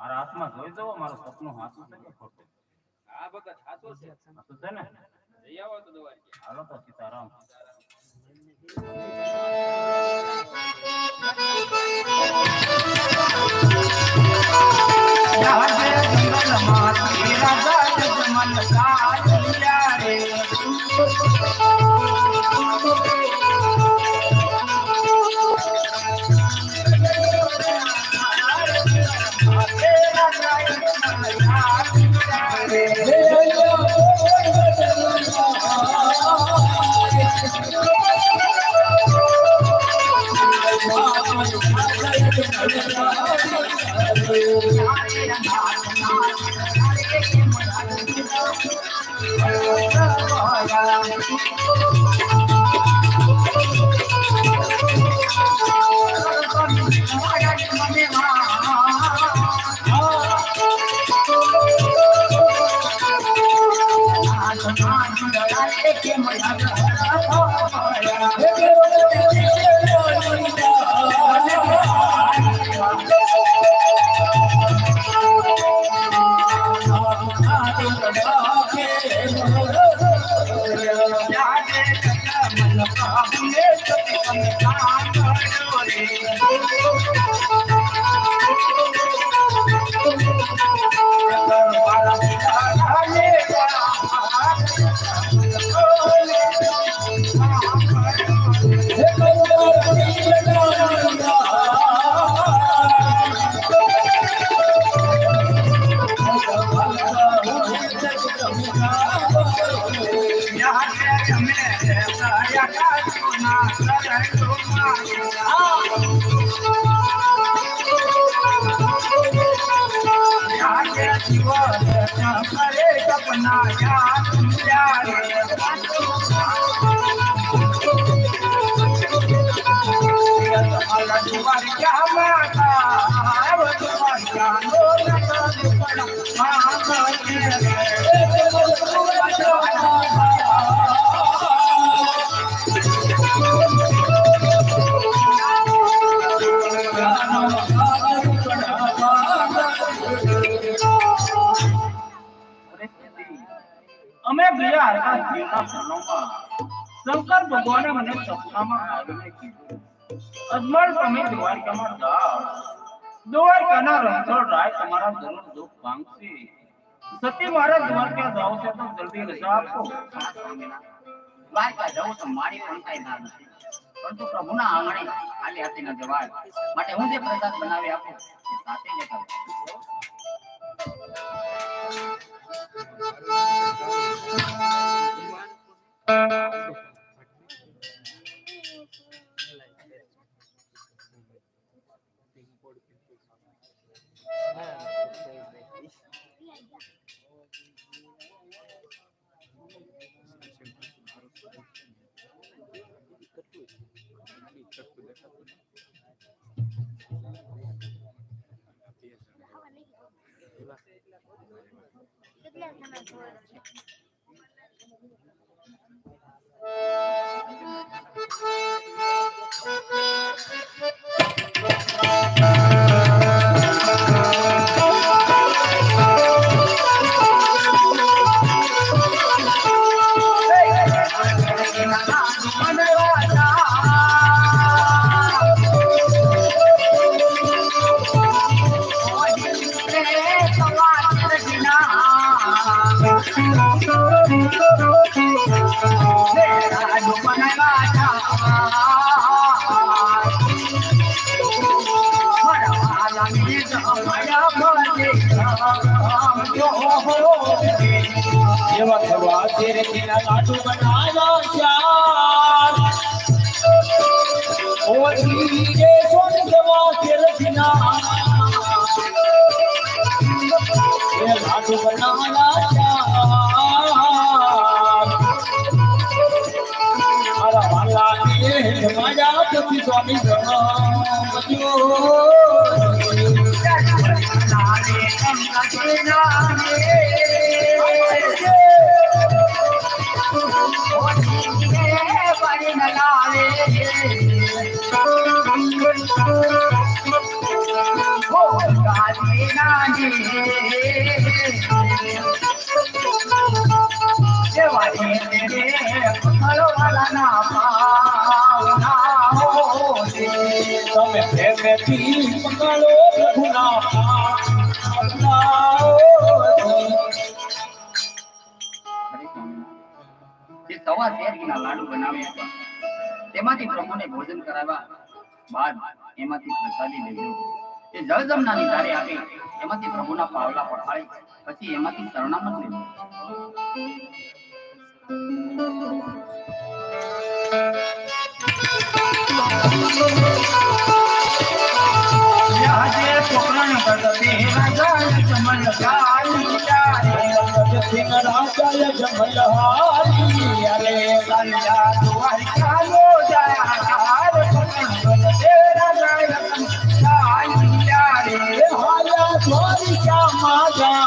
મારા હાથમાં જોઈ દો મારું સપનું હાથું છે કે ખોટું? હા ભગત સાચો છે. હાથું છે ને? જઈ આવો તો દ્વારકા. હાલો તો સીતારામ. અમે ગયા હતા જીવના ફળોમાં શંકર ભગવાને મને સપનામાં આવીને કીધું, અજમલ તમે દ્વારકામાં જાઓ, દ્વારકાના રણછોડ રાય તમારા ઘરનું દુઃખ ભાંગશે. સતી મારા દ્વારકા જાઓ છે તો જલ્દી રજા આપો. દ્વારકા જાઉં તો મારી પણ કઈ ના નથી, પરંતુ પ્રભુના આંગણે ખાલી હાથે ન જવાય. માટે હું જે પ્રસાદ બનાવી આપું તે સાથે જ કરું. Oh, God, તમે પ્રેમેથી પકડો પ્રભુના પાવના. જે સવા શેરડીના લાડુ બનાવ્યા હતા તેમાંથી પ્રભુને ભોજન કરાવ્યા બાદ એમાંથી પ્રસાદી લઈ તે જળ જમનાની ધારે આપી એમાંથી પ્રભુના પાવલા પખાળી પછી એમાંથી શરણામત લીધું. આજે છોકરાને કરતે રાજા જમલ કાલી ચારે જથિન રાજા જમલ હારી અરે કાલિયા દ્વારિકા નો જાય કરતે રાજા જમલ કાલી ચારે હાયા દ્વારિકા માં જાય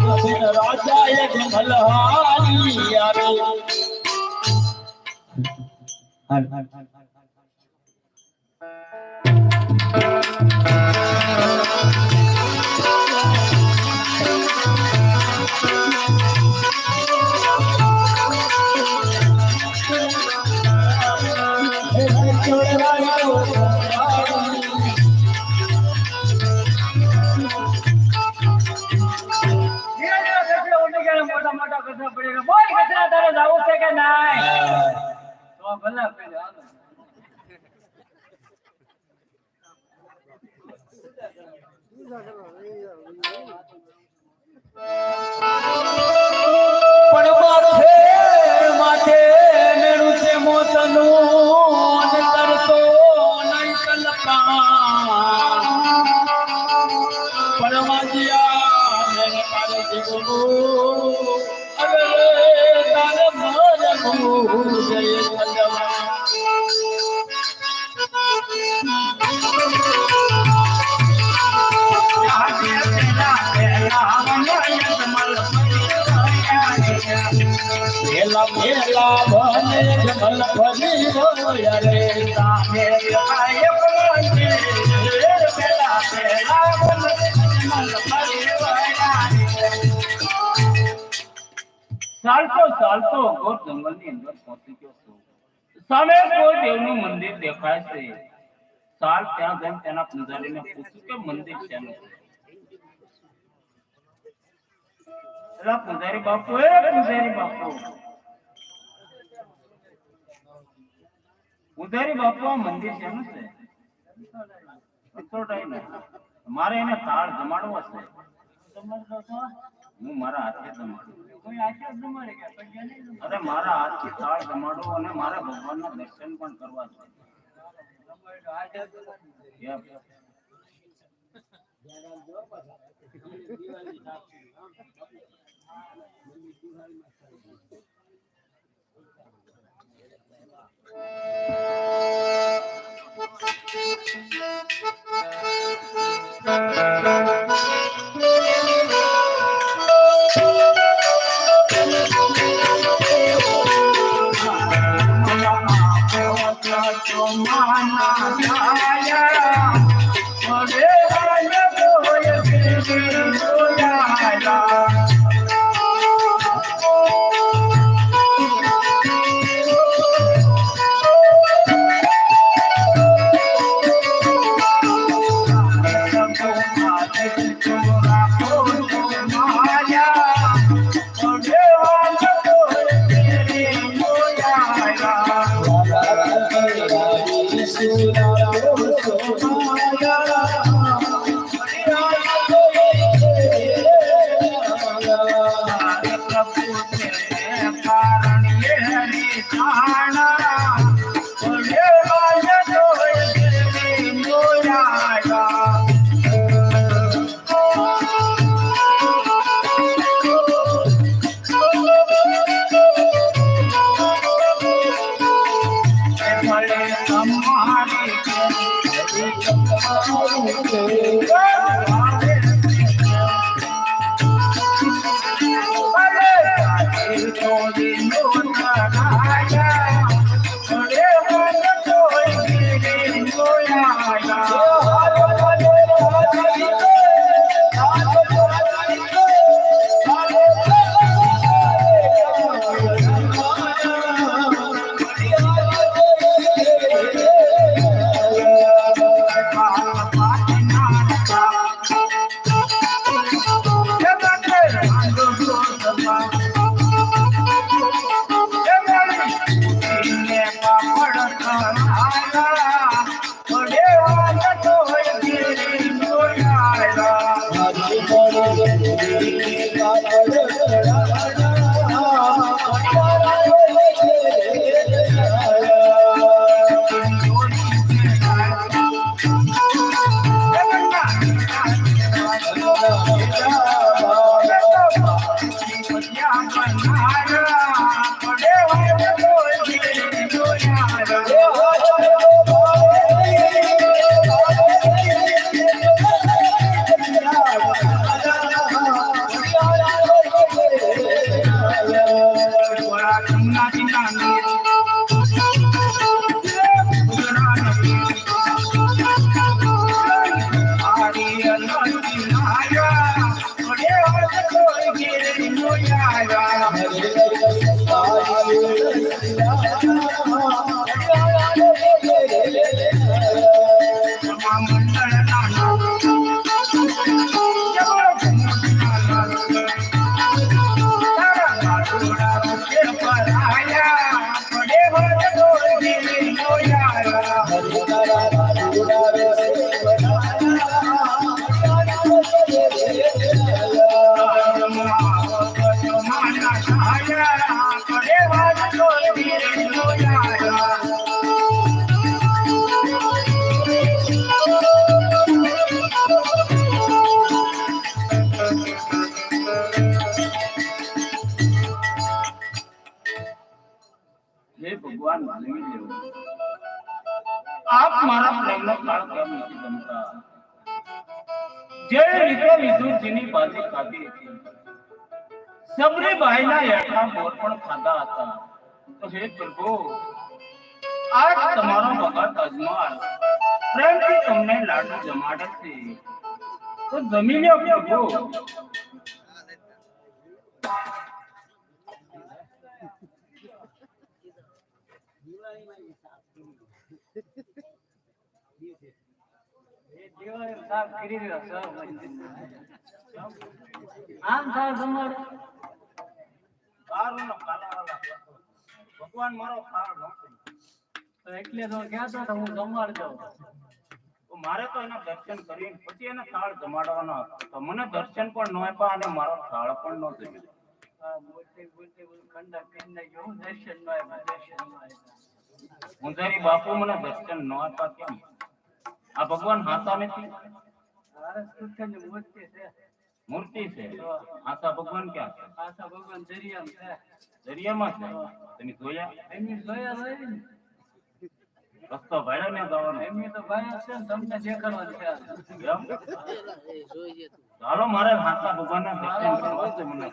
જથિન રાજા જમલ હારી અરે હાલ હાલ હાલ મોટા મોટા કચરા પડી ગયા. બોલ કચરા તારે જવું છે કે નહીં? તો ભલે પેલે હાલો. પણ માથે મેળું છે મોતનું અને કરતો નહીં કલ્પના. પણ વાજિયા મેં તારે જીવવું અરે તારે મરવું જય કલ્યાણ. પેલા પેલા ભલે જમલ ફરી રોય રે સામે આય પંજે પેલા પેલા ભલે જમલ ફરી રોય. ચાલતો ગોર જંગલની અંદર પહોંચી ગયો છું. સામે કોઈ દેવનું મંદિર દેખાય છે. ચાલ ત્યાં જઈને તેના પૂજારીને પૂછ્યું કે મંદિર શેનું છે. પૂજારી બાપુ પૂજારી બાપુ આ મંદિર શેનું છે? મારે એને તાળ જમાડવો છે. હું મારા હાથે જમાડું. અરે મારા હાથથી તાળ જમાડો અને મારા ભગવાનના દર્શન પણ કરવા છે. હે ભગવાન માનવી લેવો આપ મારા પ્રેમનો કાળ કેમ નથી ગમતા જે રીતે વિદુરજીની બાજી ખાધી હતી સબરી ભાઈના હેઠા મોર પણ ખાધા હતા તો હે પ્રભુ આજ તમારો ભગત અજમાલ પ્રેમથી તમને લાડુ જમાડે છે તો જમી લ્યો પ્રભુ ભગવાન મારો થાળ એટલે તો કહેતો તો હું જમાડજો તો મારે તો એના દર્શન કરીને પછી એને થાળ જમાડવાનો હતો તો મને દર્શન પણ ન આપ્યા અને મારો થાળ પણ ન જમ્યો મુંજારી બાપુ મને દર્શન ન આપ્યા કેમ આ ભગવાન હાસા નથી મૂર્તિ છે આશા ભગવાન ક્યાં છે આશા ભગવાન દરિયામાં છે તમે જોયા રસ્તો ભાડ્યો ને જવાનો એમની તો ભાઈ છે ને તમને દેખાડવાનું છે ચાલો મારે આશા ભગવાનના દર્શન કરવા છે મને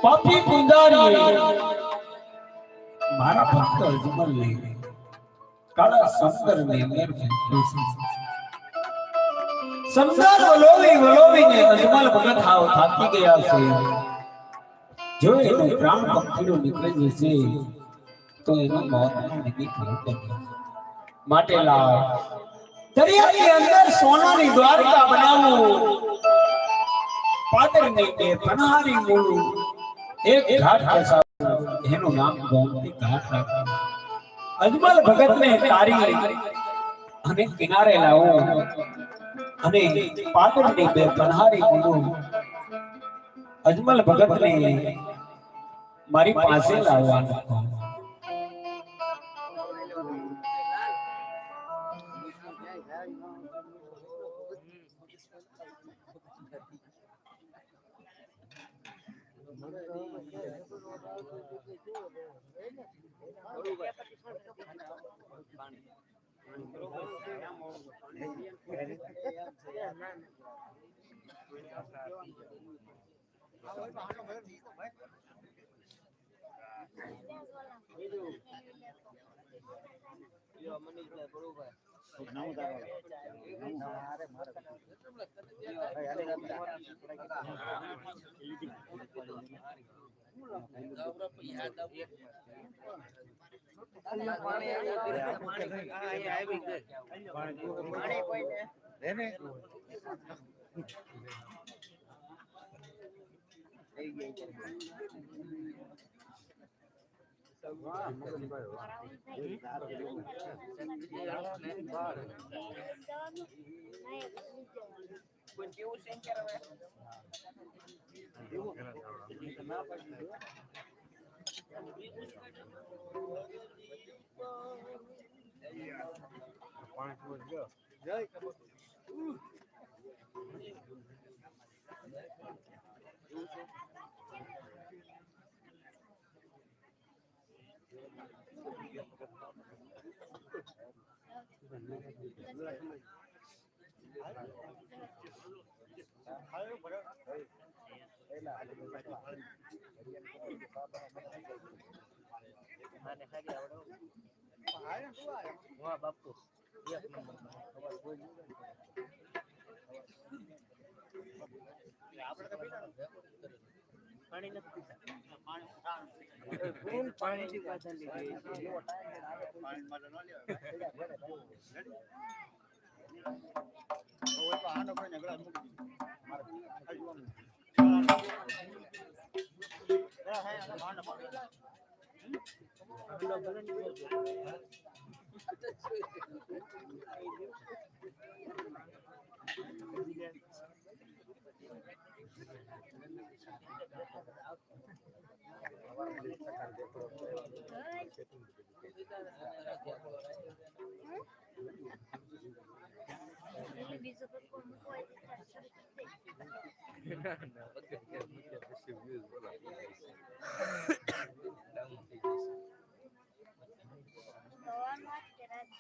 પાપી પુંજારી મારા ભક્ત અજમલ ને કાળા સમંદર ની અંદર સમંદર વલોવીને અજમલ ભગત હાવ થાકી ગયા છે જો એનો પ્રાણ પંખીડો નીકળી જશે તો એનો મોતનો નિમિત્ત હશે માટે લાવ દરિયાની અંદર સોનાની દ્વારકા બનાવો પાદર નહીં કે પનહારી મૂળ એક ઘાટ બેસાડો એનું નામ ગોમતી ઘાટ રાખો અજમલ ભગત ને તારી અને કિનારે લાવો અને પાદર ની બે પનહારી મૂળ અજમલ ભગત ને મારી પાસે લાવવાનું બીજું તો કોઈ હોય સવારમાં જ કરાવી.